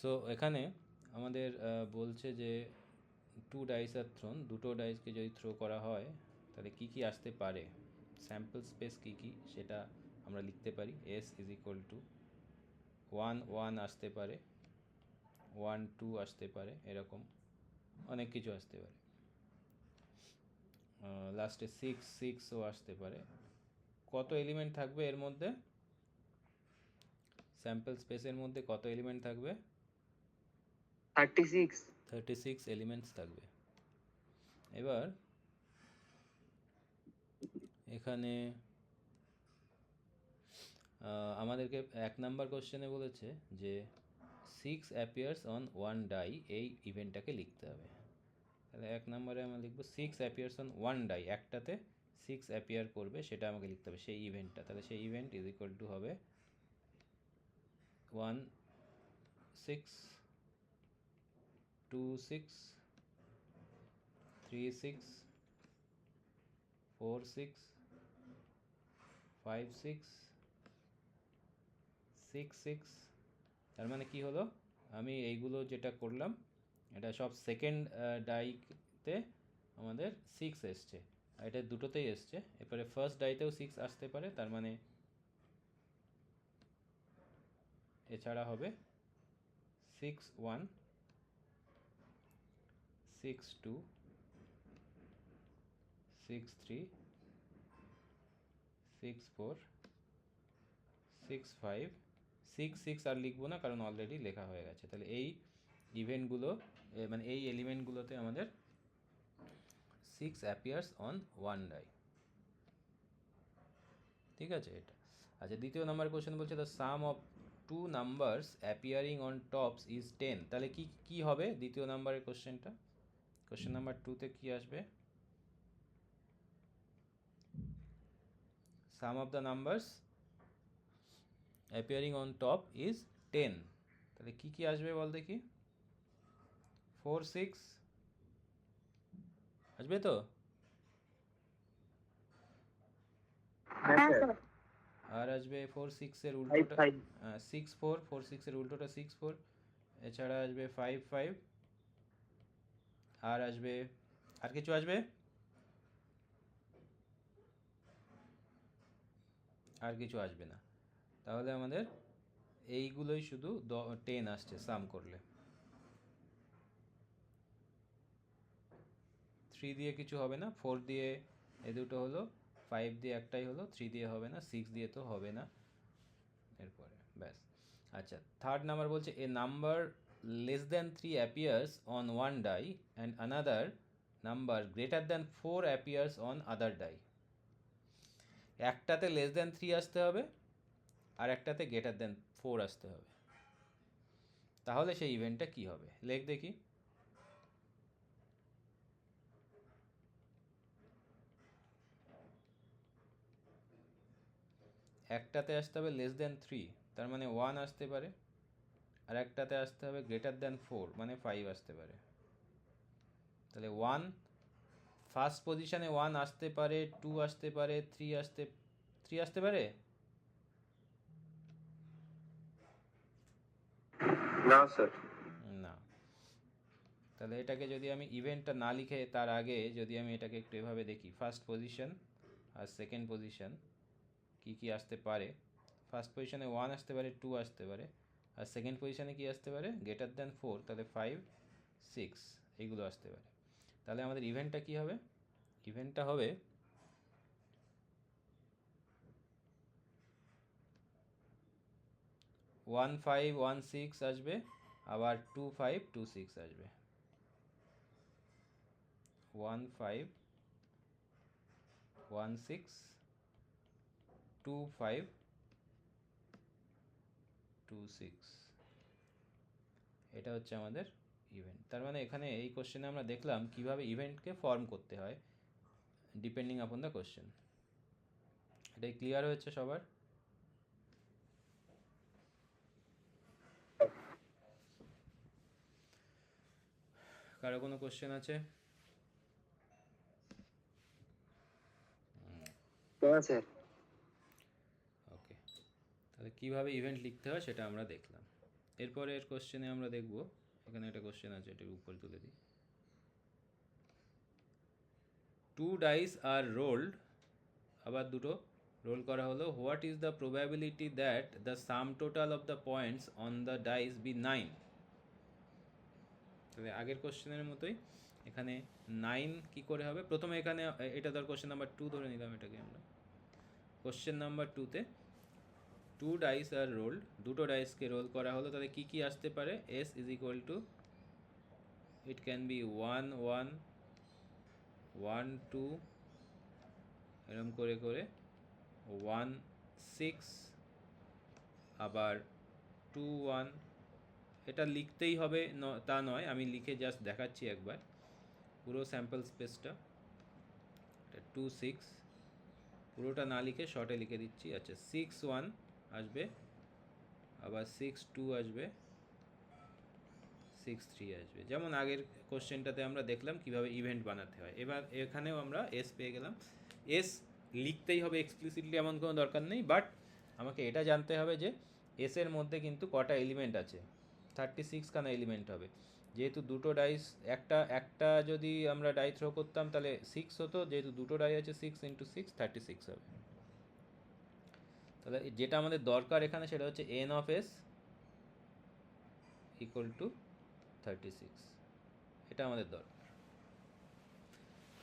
So এখানে আমাদের বলছে যে 2 ডাইস আর থ্রোন, দুটো ডাইসকে যদি থ্রো করা হয় তাহলে কি কি আসতে পারে, স্যাম্পল স্পেস কি কি সেটা আমরা লিখতে পারি। এস ইজ ইকুয়াল টু 1 1 আসতে পারে, 1 2 আসতে পারে, এরকম অনেক কিছু আসতে পারে। লাস্টে 6ও আসতে পারে। কত এলিমেন্ট থাকবে এর মধ্যে, স্যাম্পল স্পেসের মধ্যে কত এলিমেন্ট থাকবে? 36 এলিমেন্টস থাকবে। এবার এখানে আমাদেরকে 1 নাম্বার কোশ্চেনে বলেছে যে 6 অ্যাপিয়ার্স অন 1 ডাই, এই ইভেন্টটাকে লিখতে হবে। তাহলে 1 নম্বরে আমরা লিখবো 6 অ্যাপিয়ার্স অন 1 ডাই, একটাতে 6 অ্যাপিয়ার করবে সেটা আমাকে লিখতে হবে, সেই ইভেন্টটা। তাহলে সেই ইভেন্ট ইজ ইকুয়াল টু হবে 1 6 2 6 3 6 4 6 5 6 6 6। তার মানে কি হলো, আমি এইগুলো যেটা করলাম এটা সব সেকেন্ড ডাইতে আমাদের 6 এসছে, আর এটা দুটোতেই এসছে। এরপরে ফার্স্ট ডাইতেও 6 আসতে পারে, তার মানে এছাড়া হবে 6 1 6 2 6 3 6 4 6 5 6 6 আর লিখবো না কারণ অলরেডি লেখা হয়ে গেছে। তাহলে এই ইভেন্টগুলো মানে এই এলিমেন্টগুলোতে আমাদের 6 অ্যাপিয়ার্স অন 1 ডাই। ঠিক আছে এটা। আচ্ছা, দ্বিতীয় নাম্বার কোশ্চেন বলছে the some of 2 numbers appearing on tops is 10। তাহলে কি কি হবে দ্বিতীয় নাম্বারের কোশ্চেনটা? কোশ্চেন নাম্বার 2তে কি আসবে? Sum of the numbers appearing on top is 10। তাহলে কি কি আসবে বল দেখি? 4 6 আসবে তো? আর আসবে 4 6 এর উল্টোটা 6 4, 4 6 এর উল্টোটা 6 4। এছাড়া আসবে 5 5। আর আসবে, আর কিছু আসবে? আর কিছু আসবে না। তাহলে আমাদের এইগুলোই শুধু 10 আসছে সাম করলে। 3 দিয়ে কিছু হবে না, 4 দিয়ে এ দুটো হলো, 5 দিয়ে একটাই হলো, 3 দিয়ে হবে না, 6 দিয়ে তো হবে না। এরপরে ব্যাস। আচ্ছা, থার্ড নাম্বার বলছে a number less than 3 appears on 1 die and another number greater than 4 appears on other die. একটাতে লেস দ্যান 3 আসতে হবে আর একটাতে গ্রেটার দ্যান 4 আসতে হবে, তাহলে সেই ইভেন্টটা কি হবে লেখ দেখি। একটাতে আসতে হবে লেস দ্যান 3, তার মানে 1 আসতে পারে, আর একটাতে আসতে হবে গ্রেটার দ্যান 4, মানে 5 আসতে পারে। তাহলে 1 ফার্স্ট পজিশনে 1 আসতে পারে, 2 আসতে পারে, 3 আসতে পারে না স্যার। না। তাহলে এটাকে যদি আমি ইভেন্টটা না লিখে তার আগে যদি আমি এটাকে একটু এভাবে দেখি, ফার্স্ট পজিশন আর সেকেন্ড পজিশন কি কি আসতে পারে। ফার্স্ট পজিশনে 1 আসতে পারে, 2 আসতে পারে, আর সেকেন্ড পজিশনে কি আসতে পারে গ্রেটার দ্যান 4, তাহলে 5 6 এইগুলো আসতে পারে। তাহলে আমাদের ইভেন্টটা কি হবে? ইভেন্টটা হবে 1 5 1 6 আসবে, আবার 2 5 2 6 আসবে। 1 5 1 6 2 5 2 6, এটা হচ্ছে আমাদের ইভেন্ট। তার মানে এখানে এই কোশ্চেনে আমরা দেখলাম কিভাবে ইভেন্টকে ফর্ম করতে হয় ডিপেন্ডিং আপন দ্য কোশ্চেন। এটাই ক্লিয়ার হয়েছে সবার? কারো কোনো কোশ্চেন আছে? স্যার। ওকে, তাহলে কিভাবে ইভেন্ট লিখতে হয় সেটা আমরা দেখলাম। এরপরে এর কোশ্চেনে আমরা দেখব, এখানে একটা কোশ্চেন আছে, এটার উপরে তুলে দিই। 2 ডাইস আর রোল্ড, আবার দুটো রোল করা হলো। What is the probability that the sum total of the points on the dice be 9? তাহলে আগের কোশ্চেনের মতোই এখানে 9 কি করে হবে, প্রথমে এখানে এটা ধর কোশ্চেন নাম্বার 2 ধরে নিলাম এটাকে আমরা। কোশ্চেন নাম্বার 2তে 2 ডাইস আর রোল্ড, দুটো ডাইসকে রোল করা হলো, তাহলে কি কি আসতে পারে? S is equal to, it can be 1 1 1 2 এরম করে করে 1 6, আবার 2 1। এটা লিখতেই হবে তা নয়, আমি লিখে জাস্ট দেখাচ্ছি একবার পুরো স্যাম্পল স্পেসটা। এটা 2 6, পুরোটা না লিখে শর্টে লিখে দিচ্ছি। আচ্ছা 6 1 আসবে, আবার 6 2 আসবে, 6 3 আসবে, যেমন আগের কোশ্চেনটাতে আমরা দেখলাম কিভাবে ইভেন্ট বানাতে হয়। এবার এখানেও আমরা এস পেয়ে গেলাম। এস লিখতেই হবে এক্সপ্লিসিটলি এমন কোনো দরকার নেই, বাট আমাকে এটা জানতে হবে যে এসের মধ্যে কিন্তু কটা এলিমেন্ট আছে, 36 খানা এলিমেন্ট হবে। যেহেতু দুটো ডাইস, একটা একটা যদি আমরা ডাই থ্রো করতাম তাহলে 6 হতো, যেহেতু দুটো ডাই আছে 6 ইন্টু 6 36 হবে। তাহলে যেটা আমাদের দরকার এখানে সেটা হচ্ছে N of S equal to 36, এটা আমাদের দরকার।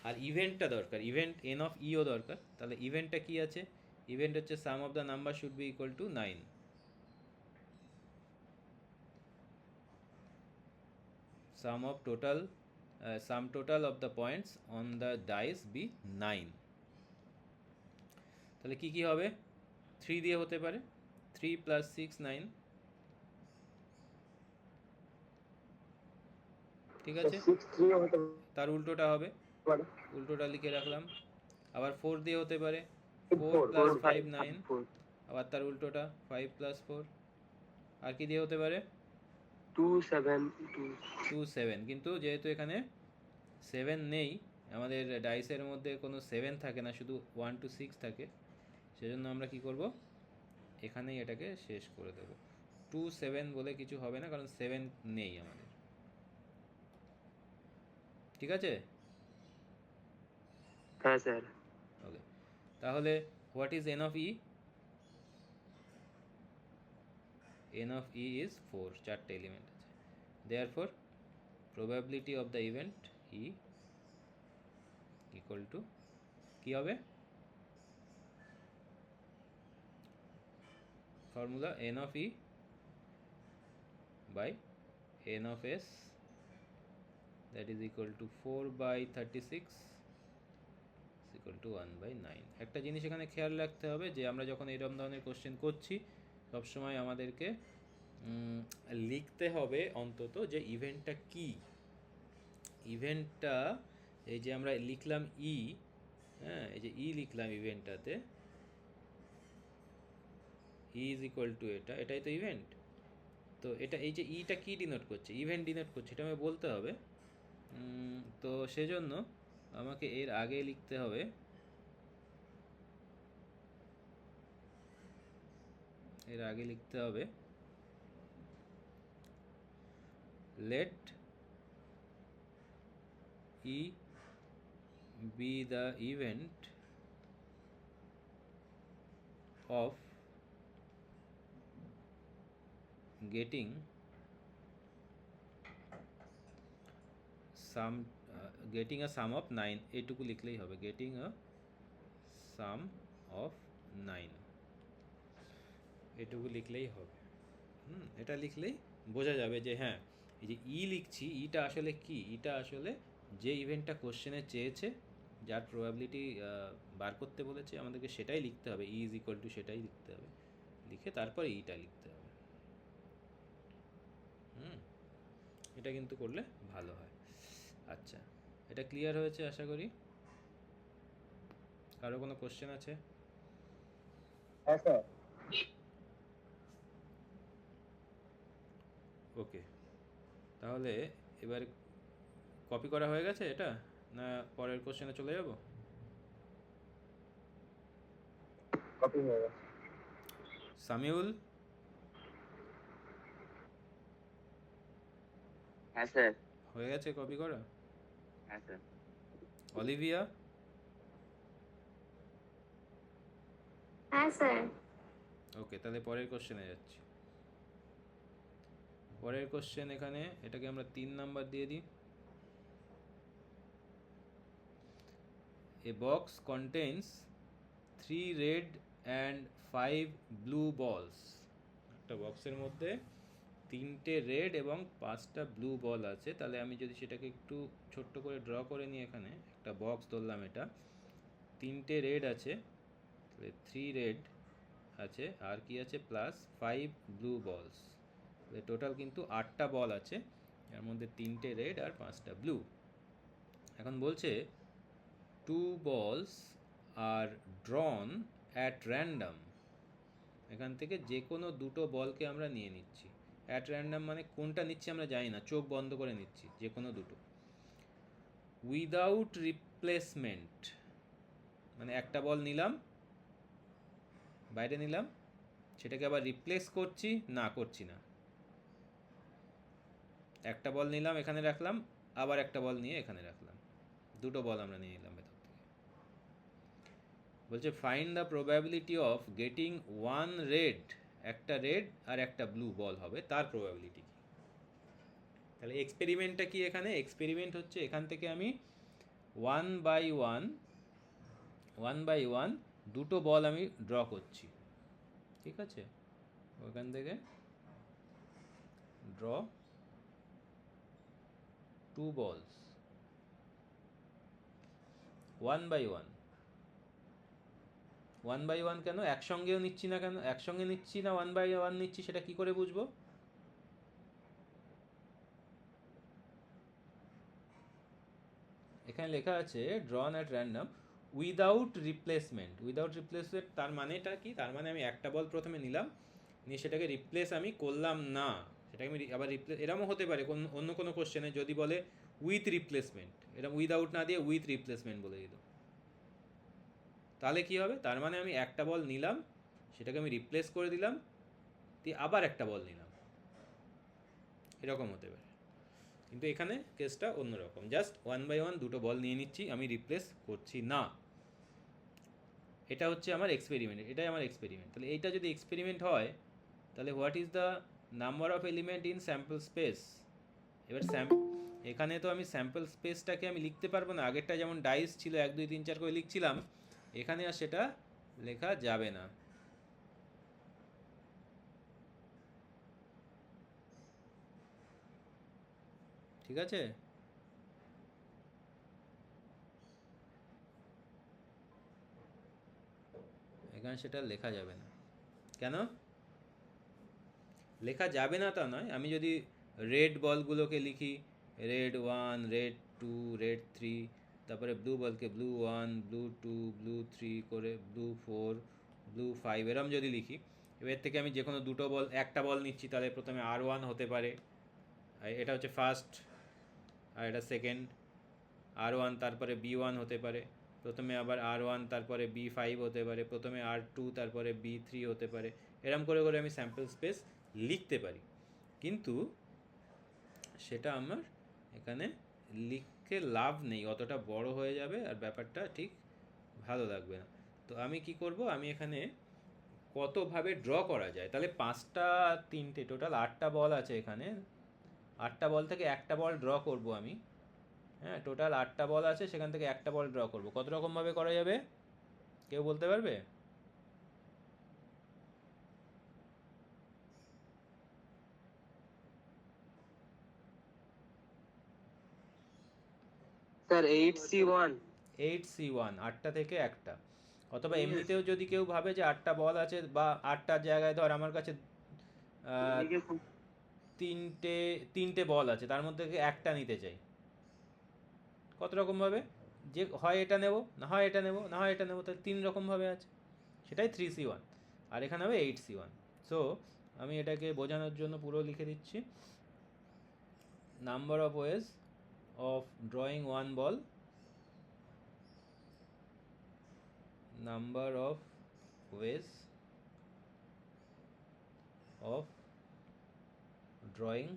আর ইভেন্টটা দরকার, ইভেন্ট এন অফ ইও দরকার। তাহলে ইভেন্টটা কি আছে? ইভেন্ট হচ্ছে sum of the number should be equal to 9। Sum total of the points on the dice be 9। তাহলে কি কি হবে? 3 দিয়ে হতে পারে, 3 প্লাস 6 9, ঠিক আছে। 6 3 হতে তার উল্টোটা হবে, পারে, উল্টোটা লিখে রাখলাম। আবার 4 দিয়ে হতে পারে, 4 4 প্লাস 4 5 5 9, 4 আবার তার উল্টোটা 5 প্লাস 4। আর কি দিয়ে হতে পারে? 2 7 2 2 7, কিন্তু যেহেতু এখানে 7 নেই, আমাদের ডাইসের মধ্যে কোনো 7 থাকে না, শুধু 1 to 6 থাকে, সেজন্য আমরা কি করব, এখানেই এটাকে শেষ করে দেব। 2 7 বলে কিছু হবে না, কারণ 7 নেই আমাদের, ঠিক আছে। হ্যাঁ স্যার। ওকে, তাহলে what is n of E? N of E is 4, চারটে এলিমেন্ট আছে। Therefore probability of the event E equal to কি হবে? Formula n of E by n of S, that is equal to 4 by 36 is equal to 1 by 9। একটা জিনিস এখানে খেয়াল রাখতে হবে যে আমরা যখন এরকম ধরনের কোশ্চেন করছি সবসময় আমাদেরকে লিখতে হবে অন্তত যে ইভেন্টটা কি। ইভেন্টটা এই যে আমরা লিখলাম ই, হ্যাঁ এই যে ই লিখলাম ইভেন্টটাতে, ই ইজ ইকুয়াল টু এটাই তো ইভেন্ট। তো এটা এই যে ইটা কি ডিনোট করছে? ইভেন্ট ডিনোট করছে, এটা আমাকে বলতে হবে। তো সেজন্য আমাকে এর আগে লিখতে হবে, এর আগে লিখতে হবে let e be the event of getting a sum of 9, এইটুকু লিখলেই হবে, getting a sum of 9, এটুকু লিখলেই হবে। এটা লিখলেই বোঝা যাবে যে হ্যাঁ এই যে ই লিখছি, ইটা আসলে কি, ইটা আসলে যে ইভেন্টটা কোশ্চেনে চেয়েছে, যার প্রবাবিলিটি বার করতে বলেছে আমাদেরকে, সেটাই লিখতে হবে। ই ইজ ইকুয়াল টু সেটাই লিখতে হবে, লিখে তারপর ইটা লিখতে হবে। এটা কিন্তু করলে ভালো হয়। আচ্ছা, এটা ক্লিয়ার হয়েছে আশা করি। কারো কোনো কোশ্চেন আছে? হ্যাঁ স্যার। ওকে, তাহলে এবার কপি করা হয়ে গেছে এটা, না পরের কোশ্চেনে চলে যাব? কপি হয়ে গেছে। সামিউল, হ্যাঁ স্যার। হয়ে গেছে কপি করা? হ্যাঁ স্যার। অলিভিয়া? হ্যাঁ স্যার। ওকে, তাহলে পরের কোশ্চেনে যাচ্ছি। পরের কোশ্চেন এখানে এটাকে আমরা 3 নাম্বার দিয়ে দিই। A box contains 3 red and 5 blue balls. একটা বক্সের মধ্যে 3টে রেড এবং 5টা ব্লু বল আছে। তাহলে আমি যদি সেটাকে একটু ছোট্ট করে ড্র করে নিই, এখানে একটা বক্স ধরলাম, এটা 3টে রেড আছে, তাহলে 3 রেড আছে, আর কি আছে, প্লাস 5 ব্লু বলস, টোটাল কিন্তু 8টা বল আছে, এর মধ্যে 3টে রেড আর 5টা ব্লু। এখন বলছে 2 balls আর ড্রন অ্যাট র্যান্ডাম। এখান থেকে যে কোনো দুটো বলকে আমরা নিয়ে নিচ্ছি। অ্যাট র্যান্ডাম মানে কোনটা নিচ্ছি আমরা জানি না, চোখ বন্ধ করে নিচ্ছি, যে কোনো দুটো। উইদাউট রিপ্লেসমেন্ট মানে একটা বল নিলাম, বাইরে নিলাম, সেটাকে আবার রিপ্লেস করছি না, করছি না। একটা বল নিলাম, এখানে রাখলাম, আবার একটা বল নিয়ে এখানে রাখলাম, দুটো বল আমরা নিয়ে নিলাম ভেতর থেকে। বলছে find the probability of getting one red, একটা রেড আর একটা ব্লু বল হবে, তার প্রবাবিলিটি কি। তাহলে এক্সপেরিমেন্টটা কি, এখানে এক্সপেরিমেন্ট হচ্ছে এখান থেকে আমি ওয়ান বাই ওয়ান দুটো বল আমি ড্র করছি, ঠিক আছে। ওখান থেকে draw 2 balls one by one কেন একসঙ্গেও নিচ্ছি না, কেন একসঙ্গে নিচ্ছি না, 1 বাই 1 নিচ্ছি, সেটা কি করে বুঝবো? এখানে লেখা আছে ড্রন at random without replacement. Without replacement তার মানেটা কি, তার মানে আমি একটা বল প্রথমে নিলাম, নিয়ে সেটাকে রিপ্লেস আমি করলাম না, সেটাকে আমি আবার রিপ্লেস, এরকমও হতে পারে অন্য কোনো কোশ্চেনে যদি বলে উইথ রিপ্লেসমেন্ট, এরকম উইদাউট না দিয়ে উইথ রিপ্লেসমেন্ট বলে দিল, তাহলে কি হবে, তার মানে আমি একটা বল নিলাম, সেটাকে আমি রিপ্লেস করে দিলাম, দিয়ে আবার একটা বল নিলাম, এরকম হতে পারে। কিন্তু এখানে কেসটা অন্যরকম, জাস্ট 1 বাই 1 দুটো বল নিয়ে নিচ্ছি, আমি রিপ্লেস করছি না। এটা হচ্ছে আমার এক্সপেরিমেন্ট, এটাই আমার এক্সপেরিমেন্ট। তাহলে এইটা যদি এক্সপেরিমেন্ট হয়, তাহলে what is the number of element in sample space. এবার এখানে তো আমি স্যাম্পল স্পেসটাকে আমি লিখতে পারবো না, আগেরটা যেমন ডাইস ছিল 1 2 3 4 করে লিখছিলাম, এখানে আর সেটা লেখা যাবে না। ঠিক আছে, এখানে সেটা লেখা যাবে না। কেন লেখা যাবে না তা নয়, আমি যদি রেড বলগুলোকে লিখি রেড 1, রেড 2, রেড 3, তারপরে ব্লু বলকে ব্লু 1, ব্লু 2, ব্লু 3 করে ব্লু 4, ব্লু 5, এরম যদি লিখি, এবার থেকে আমি যে কোনো দুটো বল, একটা বল নিচ্ছি, তাহলে প্রথমে R1 হতে পারে, এটা হচ্ছে ফার্স্ট, আর এটা সেকেন্ড, R1 তারপরে B1 হতে পারে, প্রথমে আবার R1 তারপরে B5 হতে পারে, প্রথমে R2 তারপরে B3 হতে পারে, এরম করে করে আমি স্যাম্পল স্পেস লিখতে পারি। কিন্তু সেটা আমার এখানে লিখে লাভ নেই, অতটা বড় হয়ে যাবে আর ব্যাপারটা ঠিক ভালো লাগবে না। তো আমি কি করব, আমি এখানে কতভাবে ড্র করা যায়, তাহলে 5টা 3টে টোটাল 8টা বল আছে এখানে, 8টা বল থেকে একটা বল ড্র করব আমি। হ্যাঁ, টোটাল 8টা বল আছে, সেখান থেকে একটা বল ড্র করব। কত রকমভাবে করা যাবে কেউ বলতে পারবে? Sir 8C1। 8C1, 8টা থেকে একটা। অথবা এমনিতেও যদি কেউ ভাবে যে 8টা বল আছে, বা 8টার জায়গায় ধর আমার কাছে তিনটে তিনটে বল আছে, তার মধ্যে থেকে একটা নিতে চাই, কত রকমভাবে, যে হয় এটা নেব, না হয় এটা নেব, না হয় এটা নেব, তাহলে 3 রকমভাবে আছে, সেটাই 3C1, আর এখানে হবে 8C1। সো আমি এটাকে বোঝানোর জন্য পুরো লিখে দিচ্ছি, number of ways of drawing one ball, number of ways of drawing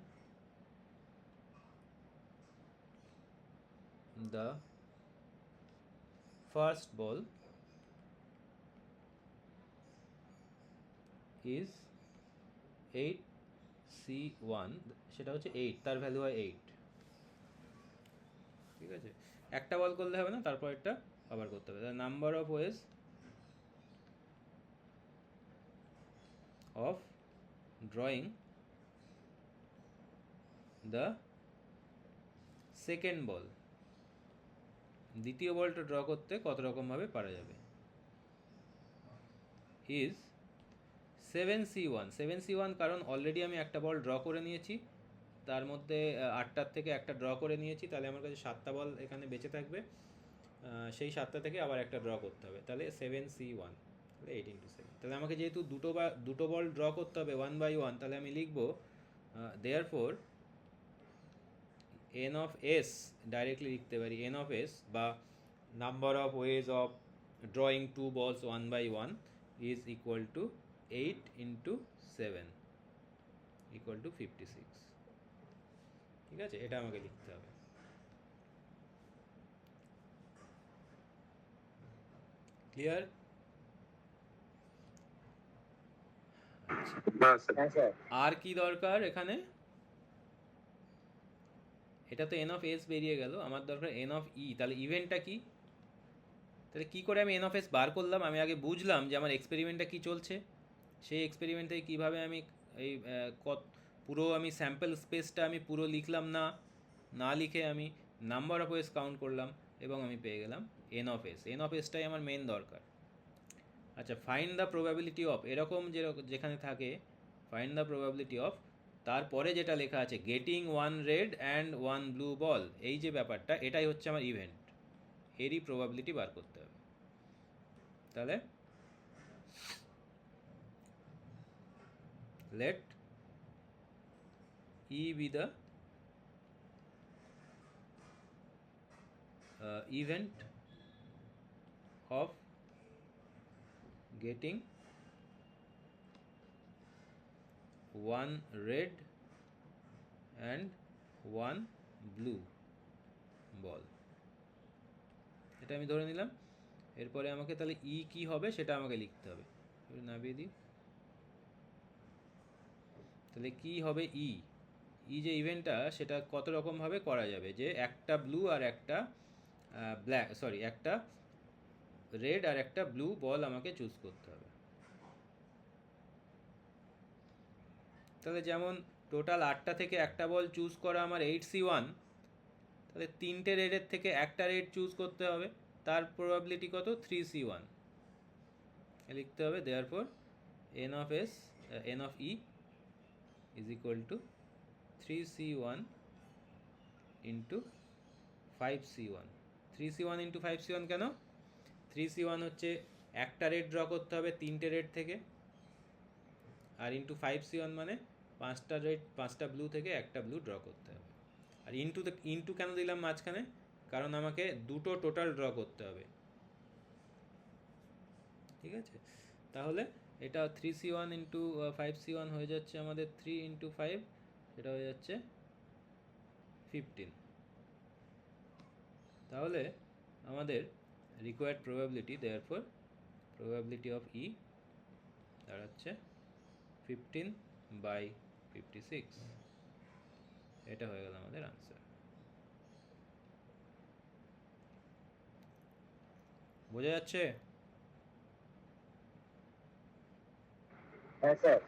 the first ball is 8C1, সেটা হচ্ছে 8, তার ভ্যালু হয় 8। ঠিক আছে, একটা বল করলে হবে না, তারপর একটা আবার করতে হবে। Number of ways of drawing the second বল, দ্বিতীয় বলটা ড্র করতে কত রকমভাবে পারা যাবে, ইজ 7C1। 7C1 কারণ অলরেডি আমি একটা বল ড্র করে নিয়েছি, তার মধ্যে 8টার থেকে একটা ড্র করে নিয়েছি, তাহলে আমার কাছে 7টা বল এখানে বেঁচে থাকবে। সেই 7টা থেকে আবার একটা ড্র করতে হবে, তাহলে 7C1, তাহলে 8 × 7। তাহলে আমাকে যেহেতু দুটো বল ড্র করতে হবে 1 বাই 1, তাহলে আমি লিখব therefore n of s, directly লিখতে পারি n অফ s বা number of ways of drawing 2 balls 1 by 1 is equal to 8 × 7 equal to 56। ঠিক আছে, এটা আমাকে লিখতে হবে। ক্লিয়ার? হ্যাঁ স্যার। আর কি দরকার এখানে? এটা তো n অফ s বেরিয়ে গেল, আমার দরকার n অফ e। তাহলে ইভেন্টটা কি? তাহলে কি করে আমি n অফ s বার করলাম? আমি আগে বুঝলাম যে আমার এক্সপেরিমেন্টটা কি চলছে, সেই এক্সপেরিমেন্ট থেকে কীভাবে আমি এই পুরো আমি স্যাম্পল স্পেসটা আমি পুরো লিখলাম না, না লিখে আমি নাম্বার অফ ওয়েজ কাউন্ট করলাম এবং আমি পেয়ে গেলাম n of s। n of sটাই আমার মেন দরকার। আচ্ছা, ফাইন্ড দ্য প্রবাবিলিটি অফ, এরকম যেখানে থাকে ফাইন্ড দ্য প্রবাবিলিটি অফ, তারপরে যেটা লেখা আছে গেটিং 1 রেড অ্যান্ড 1 ব্লু বল, এই যে ব্যাপারটা, এটাই হচ্ছে আমার ইভেন্ট, এরই প্রবাবিলিটি বার করতে হবে। তাহলে let e be the event of getting 1 red and 1 blue ball, এটা আমি ধরে নিলাম। এরপরে আমাকে তাহলে ই কি হবে সেটা আমাকে লিখতে হবে, নামিয়ে দিই। তাহলে কি হবে ই? ই যে ইভেন্টটা, সেটা কত রকমভাবে করা যাবে, যে একটা ব্লু আর একটা একটা রেড আর একটা ব্লু বল আমাকে চুজ করতে হবে। তাহলে যেমন টোটাল 8টা থেকে একটা বল চুজ করা আমার 8C1, তাহলে 3টে রেডের থেকে একটা রেড চুজ করতে হবে, তার প্রবাবিলিটি কত? 3C1 লিখতে হবে। Therefore n of e is equal to 3C1 into 5C1। 3C1 into 5C1 কেন? 3C1 হচ্ছে একটা রেড ড্র করতে হবে 3টে রেড থেকে, আর ইন্টু 5C1 মানে 5টা ব্লু থেকে একটা ব্লু ড্র করতে হবে। আর ইন্টু কেন দিলাম মাঝখানে? কারণ আমাকে দুটো টোটাল ড্র করতে হবে। ঠিক আছে, তাহলে এটা 3C1 ইন্টু 5C1 হয়ে যাচ্ছে আমাদের 3 × 5, সেটা হয়ে যাচ্ছে 15। তাহলে আমাদের required probability, therefore probability of E দাঁড়াচ্ছে 15/56। এটা হয়ে গেল আমাদের আনসার। বোঝা যাচ্ছে? হ্যাঁ স্যার।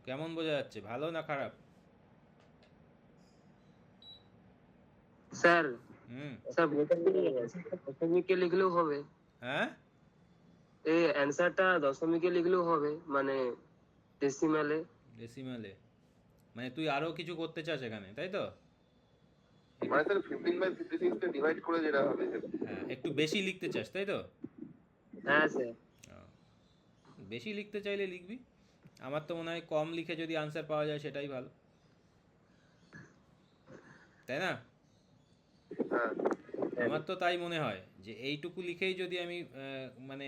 কেমন বোঝা যাচ্ছে, ভালো না খারাপ? স্যার হুম। স্যার বইটা কি দশমিকে লিখলেও হবে? হ্যাঁ, এই অ্যান্সারটা দশমিকে লিখলেও হবে, মানে ডেসিমালে? ডেসিমালে মানে তুই আরো কিছু করতে চাস এখানে, তাই তো? মানে স্যার 15/56 কে ডিভাইড করে যেটা হবে সেটা। হ্যাঁ, একটু বেশি লিখতে চাস, তাই তো? হ্যাঁ স্যার। বেশি লিখতে চাইলে লিখবি, আমার তো মনে হয় কম লিখে যদি আনসার পাওয়া যায় সেটাই ভালো, তাই না? হ্যাঁ, আমার তো তাই মনে হয় যে এইটুকু লিখেই যদি আমি মানে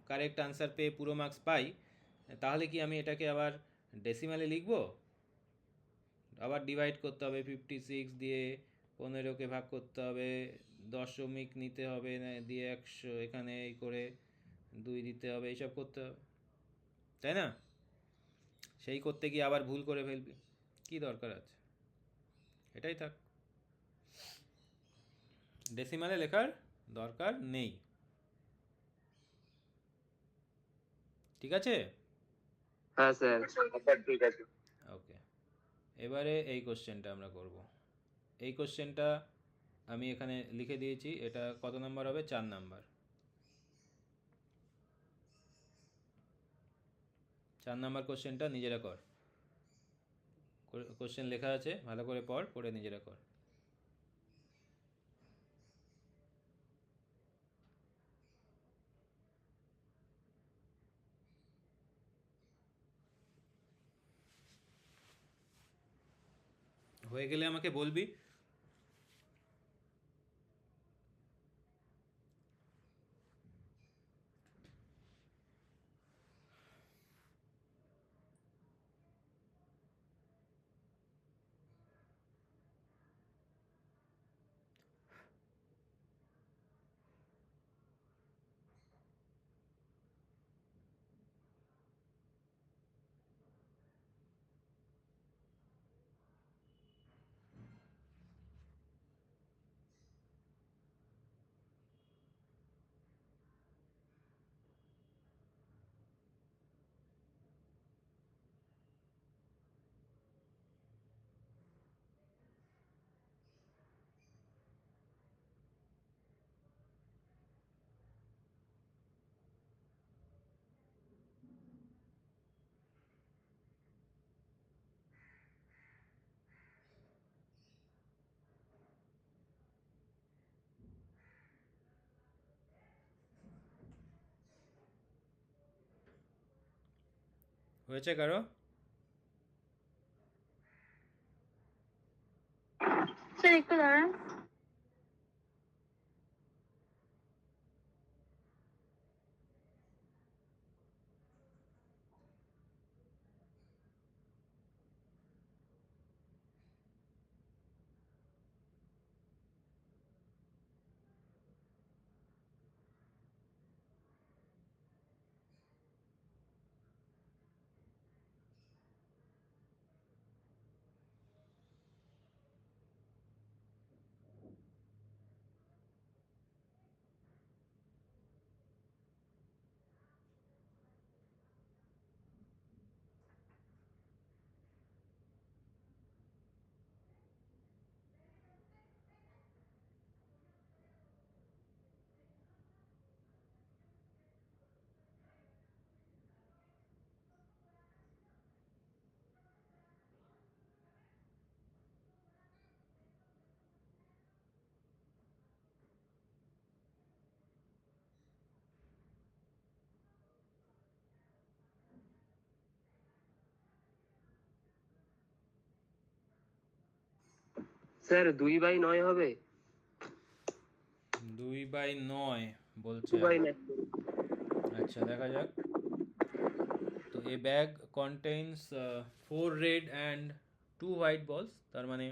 কারেক্ট আনসার পেয়ে পুরো মার্কস পাই, তাহলে কি আমি এটাকে আবার ডেসিমালে লিখবো? আবার ডিভাইড করতে হবে 56 দিয়ে 15কে ভাগ করতে হবে, দশমিক নিতে হবে না দিয়ে 100 এখানে এই করে 2 দিতে হবে, এইসব করতে হবে, তাই না? সেই করতে গিয়ে আবার ভুল করে ফেলবি, কি দরকার আছে? এটাই থাক, ডেসিমালে লেখার দরকার নেই। ঠিক আছে? হ্যাঁ স্যার। স্যার ঠিক আছে। ওকে, এবারে এই কোশ্চেনটা আমরা করব। এই কোশ্চেনটা আমি এখানে লিখে দিয়েছি, এটা কত নাম্বার হবে? 4 নাম্বার। 4 নাম্বার কোশ্চেনটা নিজেরা কর, কোশ্চেন লেখা আছে, ভালো করে পড়, পড়ে নিজেরা কর। হয়ে গেলে আমাকে বলবি। হয়েছে কারো? স্যার একটু দাঁড়ান। স্যার 2/9 হবে? 2/9 বলছে। 2/9। আচ্ছা দেখা যাক। তো a bag contains 4 red and 2 white balls, তার মানে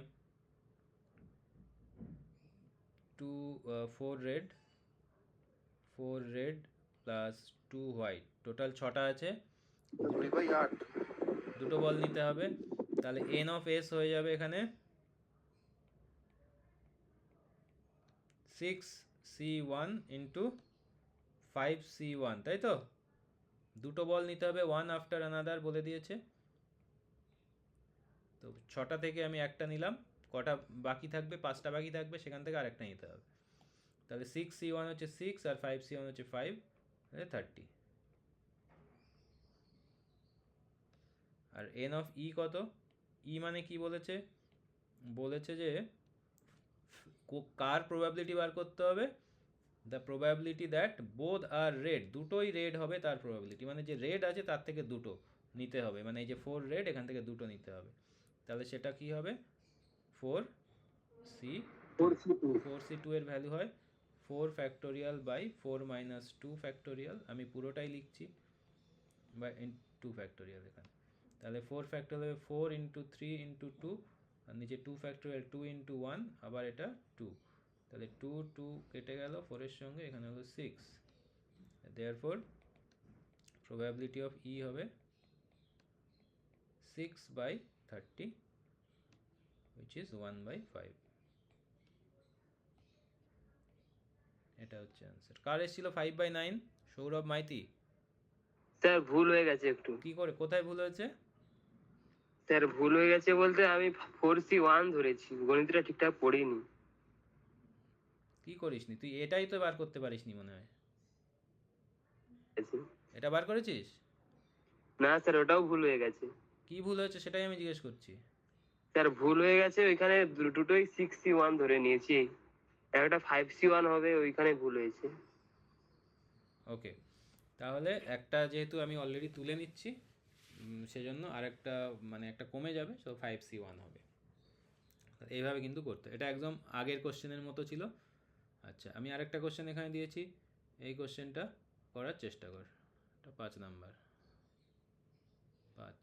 4 রেড প্লাস 2 হোয়াইট, টোটাল 6টা আছে। 2/8। দুটো বল নিতে হবে, তাহলে এন অফ এস হয়ে যাবে এখানে 6c1 ইন্টু 5c1, তাই তো? দুটো বল নিতে হবে, ওয়ান আফটার আনাদার বলে দিয়েছে। তো 6টা থেকে আমি একটা নিলাম, কটা বাকি থাকবে? 5টা বাকি থাকবে, সেখান থেকে আরেকটা নিতে হবে। তাহলে 6c1 হচ্ছে 6 আর 5c1 হচ্ছে 5, 30। আর এন অফ ই কত? ই মানে কি বলেছে? বলেছে যে কার প্রবাবিলিটি বার করতে হবে? The probability that both are red, দুটোই রেড হবে তার প্রবাবিলিটি, মানে যে রেড আছে তার থেকে দুটো নিতে হবে, মানে এই যে 4 রেড, এখান থেকে দুটো নিতে হবে। তাহলে সেটা কি হবে? 4c2 এর ভ্যালু হয় 4 ফ্যাক্টোরিয়াল বাই 4 মাইনাস 2 ফ্যাক্টোরিয়াল, আমি পুরোটাই লিখছি, বা 2 ফ্যাক্টোরিয়াল এখানে। তাহলে 4 ফ্যাক্টোরিয়াল হবে 4 ইন্টু 3 ইন্টু 2, আর নিচে 2 ফ্যাক্টোরিয়াল 2 ইন্টু 1 আবার এটা 2, তাহলে 2 2 কেটে গেল 4 এর সঙ্গে, এখানে হলো 6, দেয়ারফর প্রবাবিলিটি অফ ই হবে 6/30 which is 1/5। এটা হচ্ছে आंसर। কার এসেছিল 5/9? সৌরভ মাইতি। স্যার ভুল হয়ে গেছে একটু। কি করে, কোথায় ভুল হয়েছে? স্যার ভুল হয়ে গেছে বলতে আমি 4C1 ধরেছি, গণিতটা ঠিকঠাক পড়িনি। কি করিসনি তুই? এটাই তো বার করতে পারিসনি মনে হয়। এটা বার করেছিস? না স্যার, ওটাও ভুল হয়ে গেছে। কি ভুল হয়েছে সেটাই আমি জিজ্ঞেস করছি। স্যার ভুল হয়ে গেছে, ওইখানে দুটোই 6C1 ধরে নিয়েছি, একটা 5C1 হবে, ওইখানে ভুল হয়েছে। ওকে, তাহলে একটা যেহেতু আমি অলরেডি তুলে নিচ্ছি, সেজন্য আরেকটা মানে একটা কমে যাবে, সো 5C1 হবে। এইভাবে কিন্তু করতে, এটা একদম আগের কোশ্চেনের মতো ছিল। আচ্ছা, আমি আরেকটা কোশ্চেন এখানে দিয়েছি, এই কোশ্চেনটা করার চেষ্টা কর। এটা 5 নাম্বার, 5।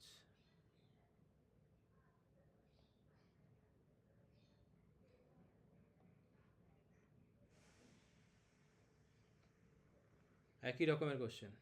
একই রকমের কোশ্চেন।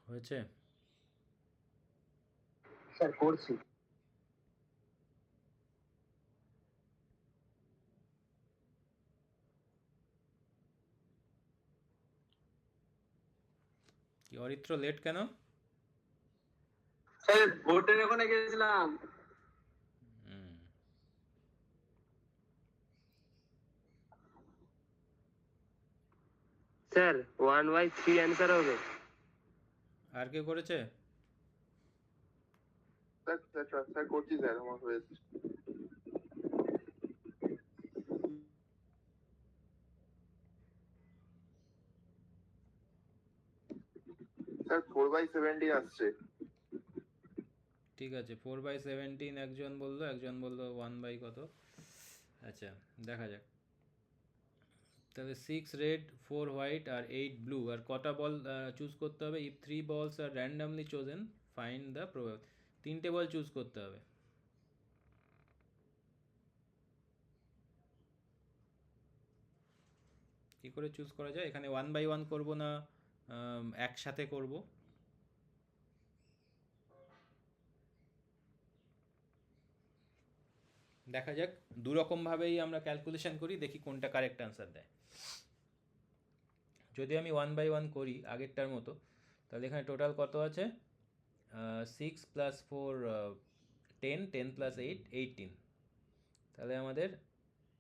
হয়েছে? স্যার করছি। কি অরিত্র, লেট কেন? স্যার ভোটের ওখানে গেছিলাম। স্যার 1/3 অ্যান্সার হবে। আর কেউ করেছে? স্যার করছি স্যার, আমার হয়েছে। স্যার 4/17 আসছে। ঠিক আছে, 4/17 একজন বললো, একজন বললো 1 কত। আচ্ছা, দেখা যাক। তাহলে 6 রেড 4 হোয়াইট আর 8 ব্লু, আর কটা বল চুজ করতে হবে? If 3 balls are randomly chosen find the probability. 3টে বল চুজ করতে হবে। কি করে চুজ করা যায়? এখানে 1/1 করব না একসাথে করব? দেখা যাক, দুরকমভাবেই আমরা ক্যালকুলেশন করি, দেখি কোনটা কারেক্ট আনসার দেয়। যদি আমি 1/1 করি আগেরটার মতো, তাহলে এখানে টোটাল কত আছে? 6 + 4 10, 10 + 8 18। তাহলে আমাদের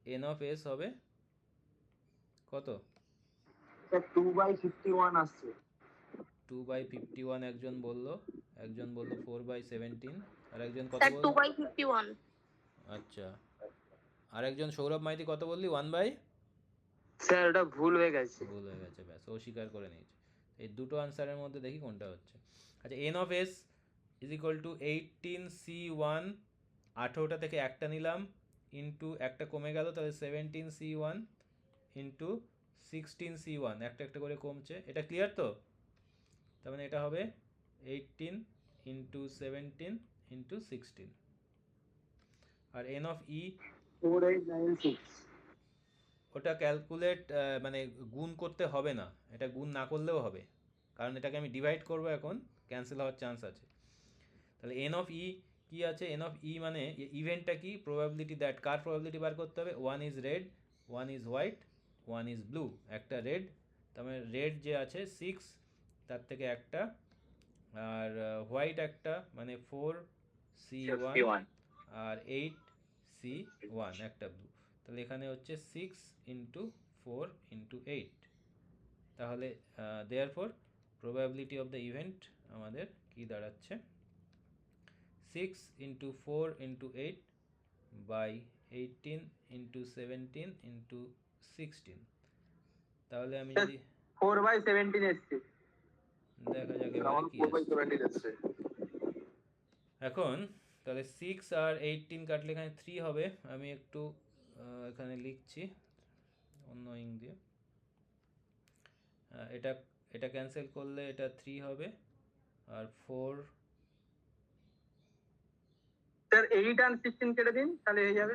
n অফ s হবে কত? স্যার 2/51 আসছে। 2/51 একজন বলল, একজন বলল 4/17, আর একজন কত স্যার বলল? 2/51। আচ্ছা, আর একজন সৌরভ মাইতি কত বললি? 1/? স্যার ওটা ভুল হয়ে গেছে। ভুল হয়ে গেছে, ব্যাস, ও স্বীকার করে নিয়েছে। এই দুটো আনসারের মধ্যে দেখি কোনটা হচ্ছে। আচ্ছা, n of s is equal to 18C1, 18টা থেকে একটা নিলাম, ইন্টু একটা কমে গেল, তাহলে 17C1 ইন্টু 16C1, একটা একটা করে কমছে। এটা ক্লিয়ার তো? তার মানে এটা হবে 18 ইন্টু 17 ইন্টু 16। আর n অফ e, 4896। ওটা ক্যালকুলেট মানে গুণ করতে হবে না, এটা গুণ না করলেও হবে, কারণ এটাকে আমি ডিভাইড করব এখন, ক্যান্সেল হওয়ার চান্স আছে। তাহলে এন অফ ই কী আছে, এন অফ ই মানে ইভেন্টটা কি, প্রবাবিলিটি দ্যাট, কার প্রবাবিলিটি বার করতে হবে, one is red, one is white, one is blue, একটা রেড, তার মানে রেড যে আছে 6, তার থেকে একটা, আর হোয়াইট একটা মানে 4C1, আর 8C1 একটা ব্লু। তাহলে এখানে হচ্ছে 6 ইন্টু 4 ইন্টু 8। তাহলে therefore probability of the event আমাদের কি দাঁড়াচ্ছে, 6 into 4 into 8 by 18 into 17 into 16। তাহলে আমি যদি 4/17 এসছে। দেখা যাক আমার এবারে কি 4/17 এসছে। এখন তাহলে 6 আর 18 কাটলে এখানে 3 হবে, আমি একটু এখানে লিখছি অন্য ইং দিয়ে, এটা এটা ক্যান্সেল করলে এটা 3 হবে, আর 4 স্যার 8 আর 16 কেটে দিন, তাহলে হয়ে যাবে।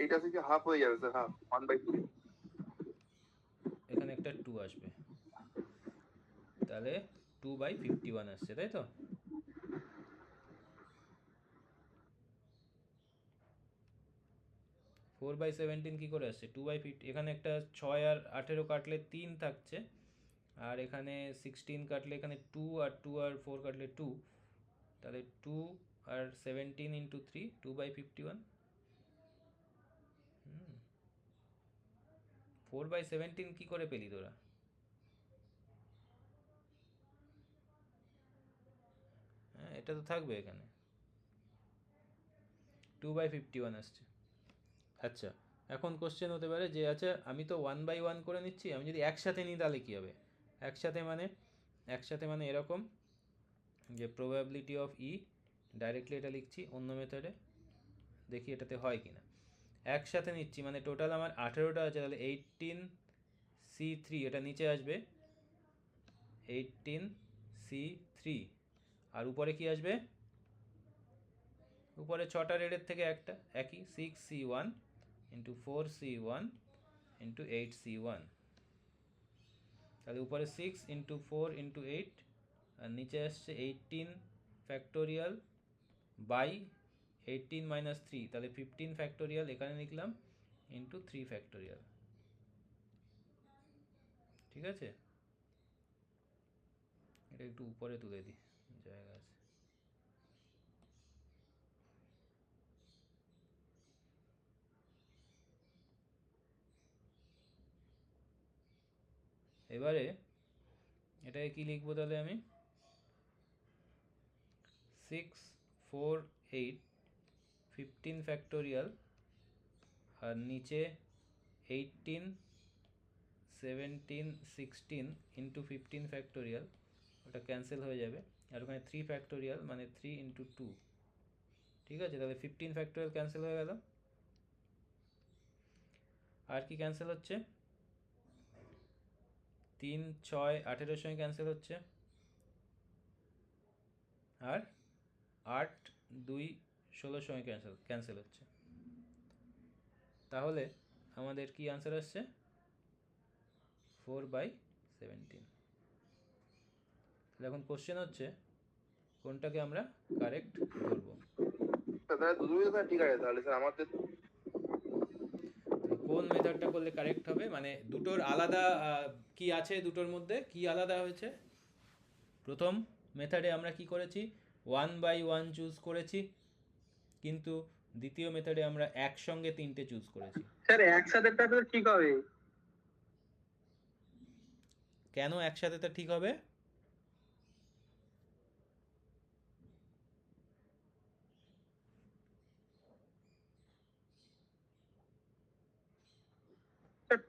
এইটা থেকে হাফ হয়ে যাবে স্যার, হাফ 1/2। এখানে একটা 2 আসবে, তাহলে 2/51 আসছে, তাই তো? ফোর বাই 17 কী করে আসছে, 2/50, এখানে একটা 6 আর 18 কাটলে 3 থাকছে, আর এখানে 16 কাটলে এখানে 2, আর 2 আর 4 কাটলে 2, তাহলে 2 আর 17 ইন্টু 3, 2/51। 4/17 কী করে পেলি তোরা? হ্যাঁ, এটা তো থাকবে এখানে, 2/51 আসছে। আচ্ছা, এখন কোশ্চেন হতে পারে যে আচ্ছা আমি তো 1/1 করে নিচ্ছি, আমি যদি একসাথে নিই তাহলে কী হবে? একসাথে মানে এরকম যে প্রবাবিলিটি অফ ই, ডাইরেক্টলি এটা লিখছি অন্য মেথডে, দেখি এটাতে হয় কি না। একসাথে নিচ্ছি মানে টোটাল আমার 18টা আছে, তাহলে 18C3, এটা নিচে আসবে 18C3, আর উপরে কি আসবে, উপরে 6টা রেডের থেকে একটা, একই 6C1 into 4C1 into 8C1, তাহলে উপরে 6 ইন্টু 4 ইন্টু 8, আর নিচে আসছে 18 ফ্যাক্টোরিয়াল বাই 18 মাইনাস 3, তাহলে 15 ফ্যাক্টোরিয়াল এখানে লিখলাম ইন্টু 3 ফ্যাক্টোরিয়াল। ঠিক আছে, এটা একটু উপরে তুলে দিই, জায়গা আছে। এবারে এটাকে কি লিখবো তাহলে আমি, 6 4 8 15 ফ্যাক্টোরিয়াল, আর নিচে 18 17 16 ইন্টু 15 ফ্যাক্টোরিয়াল, ওটা ক্যান্সেল হয়ে যাবে, আর ওখানে 3 ফ্যাক্টোরিয়াল মানে 3 ইন্টু 2। ঠিক আছে, তাহলে 15 ফ্যাক্টোরিয়াল ক্যান্সেল হয়ে গেল, আর কি ক্যান্সেল হচ্ছে, 3 6 18 সঙ্গে ক্যান্সেল হচ্ছে, আর 8 2 16 সঙ্গে ক্যান্সেল হচ্ছে। তাহলে আমাদের কি আনসার আসছে, 4/17। এখন কোশ্চেন হচ্ছে কোনটাকে আমরা কারেক্ট ধরবো। তাহলে দুটোই স্যার ঠিক আছে, তাহলে স্যার আমাদের কোন মেথডটা করলে কারেক্ট হবে, মানে দুটোর আলাদা কি আছে, দুটোর মধ্যে কি আলাদা হয়েছে। প্রথম মেথডে আমরা কি করেছি, 1/1 চুজ করেছি, কিন্তু দ্বিতীয় মেথডে আমরা একসঙ্গে 3টে চুজ করেছি। স্যার একসাথেটা তো ঠিক হবে। কেন একসাথে তা ঠিক হবে?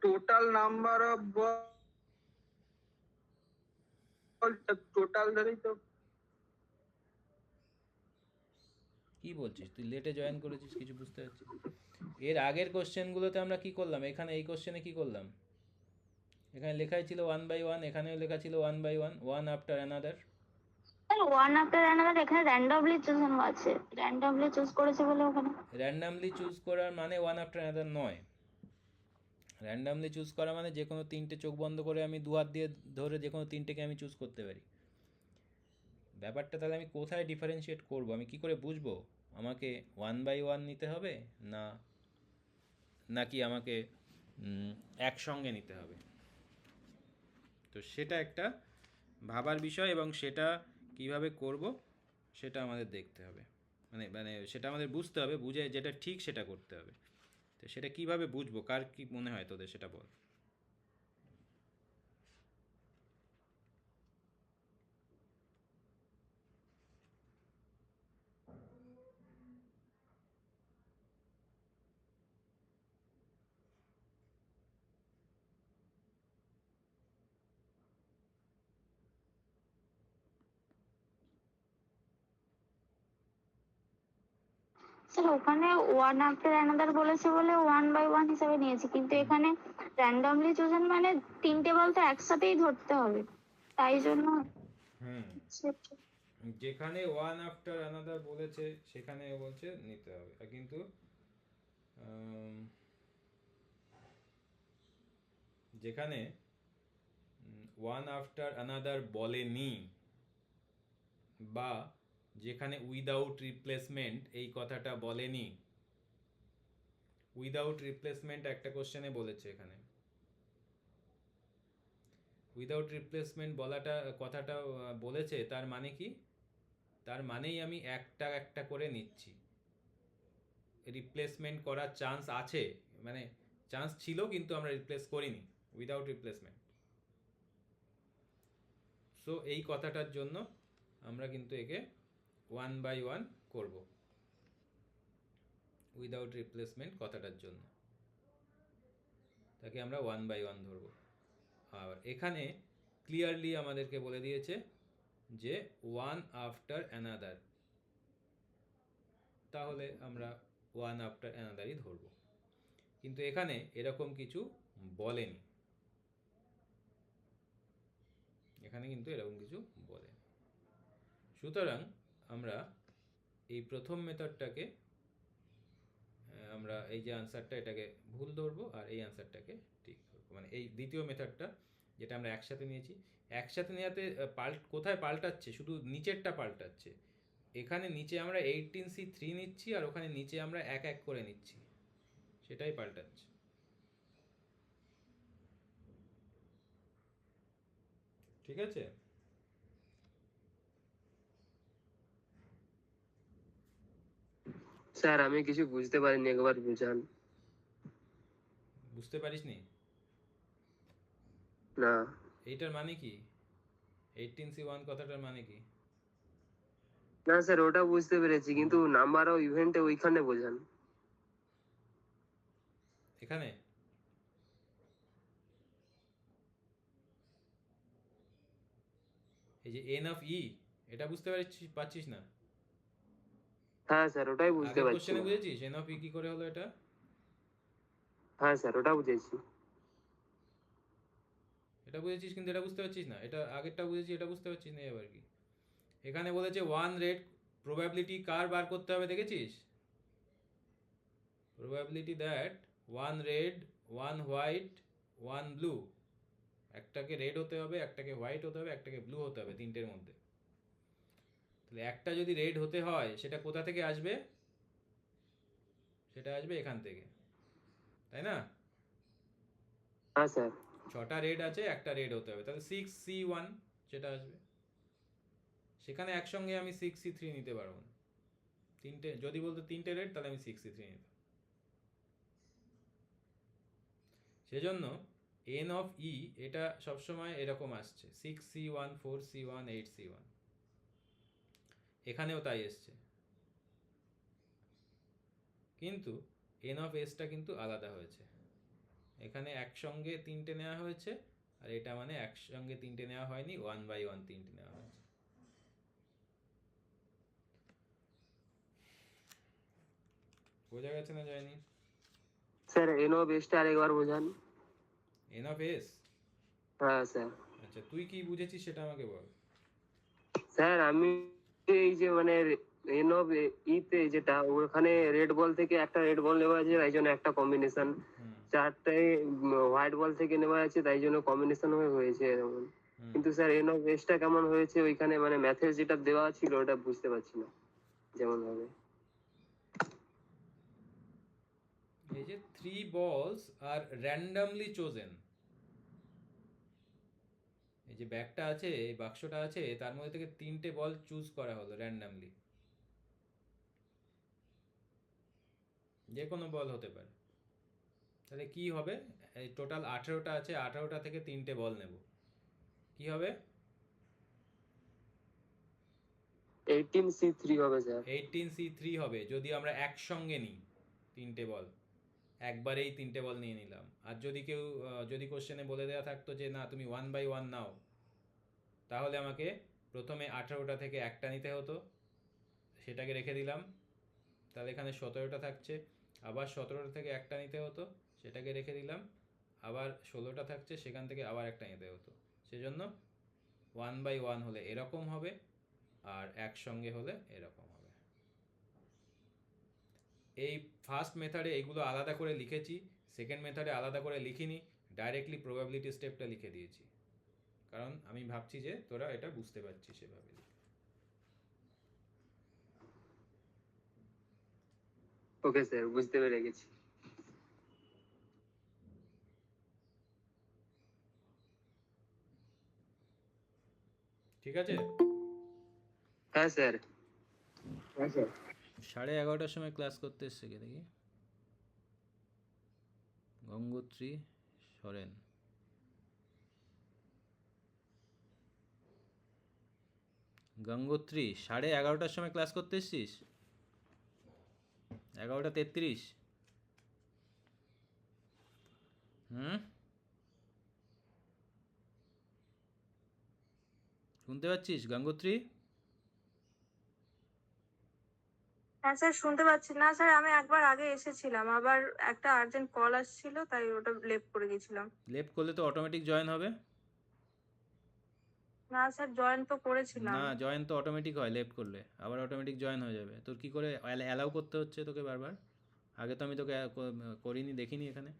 Total number of ball, total ধরেই তো। কি বলছিস তুই, লেটে জয়েন করেছিস, কিছু বুঝতে পারছিস? এর আগের কোশ্চেনগুলোতে আমরা কি করলাম, এখানে এই কোশ্চেনে কি করলাম, এখানে লেখাই ছিল 1/1, এখানেও লেখা ছিল 1/1, one after another. One after another এখানে র্যান্ডমলি চুজ আছে, র্যান্ডমলি চুজ করেছে বলে ওখানে র্যান্ডামলি চুজ করার মানে ওয়ান আফটার অ্যানাদার নয়, র্যান্ডামলি চুজ করা মানে যে কোনো তিনটে চোখ বন্ধ করে আমি দু হাত দিয়ে ধরে যে কোনো তিনটেকে আমি চুজ করতে পারি। ব্যাপারটা তাহলে আমি কোথায় ডিফারেন্সিয়েট করব, আমি কি করে বুঝবো আমাকে ওয়ান বাই ওয়ান নিতে হবে না নাকি আমাকে একসঙ্গে নিতে হবে? তো সেটা একটা ভাবার বিষয়, এবং সেটা কিভাবে করব সেটা আমাদের দেখতে হবে, মানে মানে সেটা আমাদের বুঝতে হবে, বুঝে যেটা ঠিক সেটা করতে হবে। তো সেটা কিভাবে বুঝবো, কার কি মনে হয় তোদের সেটা বল। স্যার ওখানে ওয়ান আফটার অ্যানাদার বলেছে বলে ওয়ান বাই ওয়ান হিসাবে নিয়েছি, কিন্তু এখানে র্যান্ডমলি চুজেন মানে তিনটে বল তো একসাথেই ধরতে হবে, তাই জন্য যেখানে ওয়ান আফটার অ্যানাদার বলেছে সেখানে বলছে নিতে হবে, আর কিন্তু যেখানে ওয়ান আফটার অ্যানাদার বলেনি, বা যেখানে উইদাউট রিপ্লেসমেন্ট এই কথাটা বলেনি, উইদাউট রিপ্লেসমেন্ট একটা কোশ্চেনে বলেছে, এখানে উইদাউট রিপ্লেসমেন্ট বলাটা কথাটা বলেছে, তার মানে কি? তার মানেই আমি একটা একটা করে নিচ্ছি, রিপ্লেসমেন্ট করার চান্স আছে, মানে চান্স ছিল কিন্তু আমরা রিপ্লেস করিনি উইদাউট রিপ্লেসমেন্ট। সো এই কথাটার জন্য আমরা কিন্তু একে ওয়ান বাই ওয়ান করব, উইদাউট রিপ্লেসমেন্ট কথাটার জন্য তাকে আমরা ওয়ান বাই ওয়ান ধরব। আর এখানে ক্লিয়ারলি আমাদেরকে বলে দিয়েছে যে ওয়ান আফটার অ্যানাদার, তাহলে আমরা ওয়ান আফটার অ্যানাদারই ধরব, কিন্তু এখানে এরকম কিছু বলেনি, এখানে কিন্তু এরকম কিছু বলেনি। সুতরাং আমরা এই প্রথম মেথডটাকে আমরা এই যে আনসারটা এটাকে ভুল ধরবো, আর এই আনসারটাকে ঠিক ধরবো, মানে এই দ্বিতীয় মেথডটা যেটা আমরা একসাথে নিয়েছি, একসাথে নেওয়াতে কোথায় পাল্টাচ্ছে, শুধু নিচেরটা পাল্টাচ্ছে। এখানে নিচে আমরা 18C3 নিচ্ছি, আর ওখানে নিচে আমরা এক এক করে নিচ্ছি, সেটাই পাল্টাচ্ছে। ঠিক আছে? স্যার আমি কিছু বুঝতে পারিনি, একবার বুঝান। বুঝতে পারিসনি? না এইটার মানে কি? 18C1 কথাটার মানে কি? না স্যার, ওটা বুঝতে পেরেছি, কিন্তু নাম্বার অফ ইভেন্টে ওইখানে বোঝান। এখানে এই যে এন অফ ই, এটা বুঝতে পারছিস না? হ্যাঁ স্যার, ওটাই বুঝতে আগের পারছি কোশ্চেনে না। বুঝেছিস এন অফ ই কি করে হলো এটা? হ্যাঁ স্যার, ওটা বুঝেছি। এটা বুঝেছিস কিন্তু এটা বুঝতে পারছিস না, এটা আগেরটা বুঝেছি, এটা বুঝতে পারছিস না, এবার কি? এখানে বলেছে ওয়ান রেড প্রবাবিলিটি কার বার করতে হবে, দেখেছিস? Probability that one red, one white, one blue, একটাকে রেড হতে হবে, একটাকে হোয়াইট হতে হবে, একটাকে ব্লু হতে হবে, তিনটের মধ্যে। তাহলে একটা যদি রেড হতে হয় সেটা কোথা থেকে আসবে? সেটা আসবে এখান থেকে, তাই না? হ্যাঁ স্যার। 6টা রেড আছে, একটা রেড হতে হবে, তাহলে 6C1 সেটা আসবে। সেখানে একসঙ্গে আমি 6C3 নিতে পারবো না, তিনটে যদি বলতো তিনটে রেড, তাহলে আমি 6C3 নিতাম। সেজন্য এন অফ ই এটা সবসময় এরকম আসছে, 6C1, 4C1, 8C1, এখানেও তাই এসছে, কিন্তু এন অফ এসটা কিন্তু আলাদা হয়েছে, এখানে একসঙ্গে তিনটে নেওয়া হয়েছে, আর এটা মানে একসঙ্গে তিনটে নেওয়া হয়নি, ওয়ান বাই ওয়ান তিনটে নেওয়া হয়েছে। বোঝা গেছে না যায়নি? স্যার এন অফ এসটা আরেকবার বোঝান। N of S? হ্যাঁ স্যার। আচ্ছা, তুই কি বুঝেছিস সেটা আমাকে বল। স্যার আমি এই যে মানে এন অফ ইতে যেটা ওখানে রেড বল থেকে একটা রেড বল নেওয়া আছে তাই জন্য একটা কম্বিনেশন, হুম চারটে হোয়াইট বল থেকে নেওয়া আছে তাই জন্য কম্বিনেশন হয়েছে এরকম। হুম কিন্তু স্যার এন অফ এসটা কেমন হয়েছে ওইখানে মানে ম্যাথের যেটা দেওয়া ছিল ওটা বুঝতে পারছি না যেমন হবে। এই যে 3 balls আর র্যান্ডমলি চোজেন, এই যে ব্যাগটা আছে, এই বাক্সটা আছে, তার মধ্যে থেকে 3টে বল চুজ করা হলো র্যান্ডমলি, যে কোনো বল হতে পারে। তাহলে কি হবে? এই টোটাল 18টা আছে, 18টা থেকে 3টে বল নেব, কি হবে? 18C3 হবে স্যার। 18C3 হবে যদি আমরা একসঙ্গে নিই 3টে বল, একবারেই 3টে বল নিয়ে নিলাম। আর যদি কেউ যদি কোশ্চেনে বলে দেওয়া থাকতো যে না তুমি 1 বাই 1 নাও, তাহলে আমাকে প্রথমে 18টা থেকে একটা নিতে হতো, সেটাকে রেখে দিলাম, তাহলে এখানে 17টা থাকছে। আবার 17টা থেকে একটা নিতে হতো, সেটাকে রেখে দিলাম, আবার 16টা থাকছে, সেখান থেকে আবার একটা নিতে হতো। সেজন্য 1 বাই 1 হলে এরকম হবে, আর একসঙ্গে হলে এরকম হবে। এই ফার্স্ট মেথডে এইগুলো আলাদা করে লিখেছি, সেকেন্ড মেথডে আলাদা করে লিখিনি, ডাইরেক্টলি প্রবাবিলিটি স্টেপটা লিখে দিয়েছি, কারণ আমি ভাবছি যে তোরা এটা বুঝতে পারছিস সেভাবে। ওকে স্যার, বুঝতে পেরে গেছি। ঠিক আছে? হ্যাঁ স্যার। 11:30টার সময় ক্লাস করতে এসছে কে দেখি? গঙ্গোত্রী সরেন। গঙ্গোত্রী 11:30টার সময় ক্লাস করতে এসছিস? 11:33। শুনতে পাচ্ছিস গঙ্গোত্রী? হ্যাঁ স্যার, শুনতে পাচ্ছি না স্যার, আমি একবার আগে এসেছিলাম, আবার একটা আর্জেন্ট কল আসছিল তাই ওটা লেফট করে গেছিলাম। লেফট করলে তো অটোমেটিক জয়েন হবে। না স্যার, জয়েন তো করেছিলাম। না, জয়েন তো অটোমেটিক হয় লেফট করলে, আবার অটোমেটিক জয়েন হয়ে যাবে। তোর কি করে অ্যালাউ করতে হচ্ছে তোকে বারবার? আগে তো আমি তোকে করিনি, দেখিনি এখানে।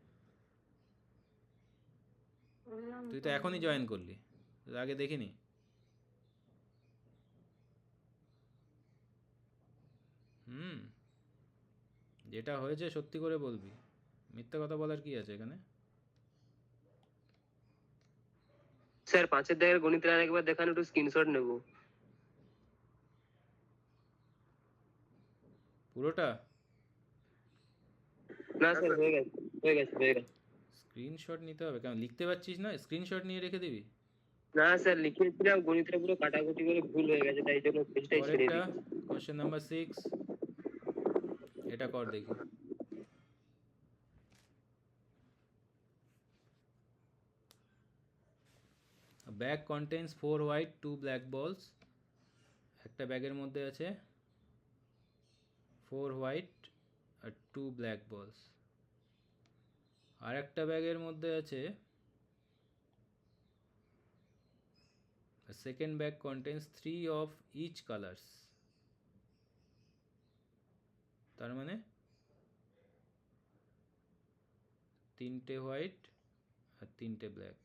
বললাম তুই তো এখনই জয়েন করলি, তোর আগে দেখিনি। যেটা হয়েছে সত্যি করে বলবি, মিথ্যা কথা বলার কি আছে এখানে? স্যার 5-এর দাগের গণিতের আরেকবার দেখান, একটু স্ক্রিনশট নেব। পুরোটা? না স্যার, হয়ে গেছে হয়ে গেছে হয়ে গেছে। স্ক্রিনশট নিতে হবে কেন? লিখতে পারছিস না? স্ক্রিনশট নিয়ে রেখে দিবি। না স্যার, লিখেছিলাম গণিতটা পুরো কাটাকুটি করে ভুল হয়ে গেছে তাই জন্য পেজটাই ছেড়ে পরেরটা, দিয়েছি। কোশ্চেন নাম্বার 6, এটা কর দেখি। ব্যাগ কন্টেন্স 4 হোয়াইট 2 ব্ল্যাক বলস। একটা ব্যাগের মধ্যে আছে 4 হোয়াইট আর 2 ব্ল্যাক বলস। আর একটা ব্যাগের মধ্যে আছে, second bag contains 3 of each colours. তার মানে 3টে হোয়াইট আর 3টে black.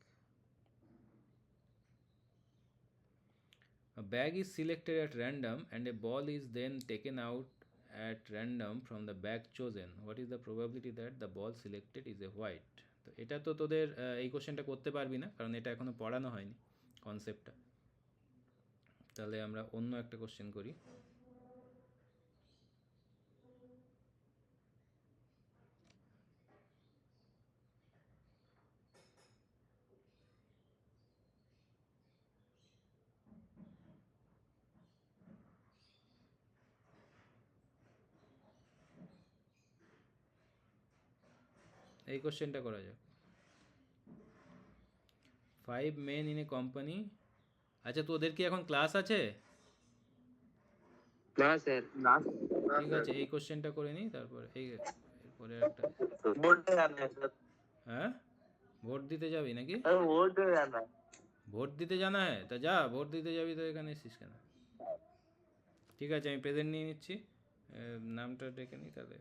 A bag is selected at random and a ball is then taken out at random from the bag chosen. What is the probability that the ball selected is a white? তো এটা তো তোদের এই কোশ্চেনটা করতে পারবি না, কারণ এটা এখনো পড়ানো হয়নি কনসেপ্টটা। তাহলে আমরা অন্য একটা কোশ্চেন করি। এই কোশ্চেনটা করা যাক। 5 men in a company। আচ্ছা, তোদের কি এখন ক্লাস আছে? না স্যার। ঠিক আছে, এই কোশ্চেনটা করে নিই, তারপর এরপরে একটা। बोलते जाना है सर। হ্যাঁ, ভোট দিতে যাবি নাকি? अरे बोलते जाना है। ভোট দিতে জানা হ্যাঁ, তা যা, ভোট দিতে যাবি তো এখানে এসিস কেন? ঠিক আছে, আমি প্রেজেন্ট নিয়ে নিচ্ছি, নামটা ডেকে নিই তাহলে।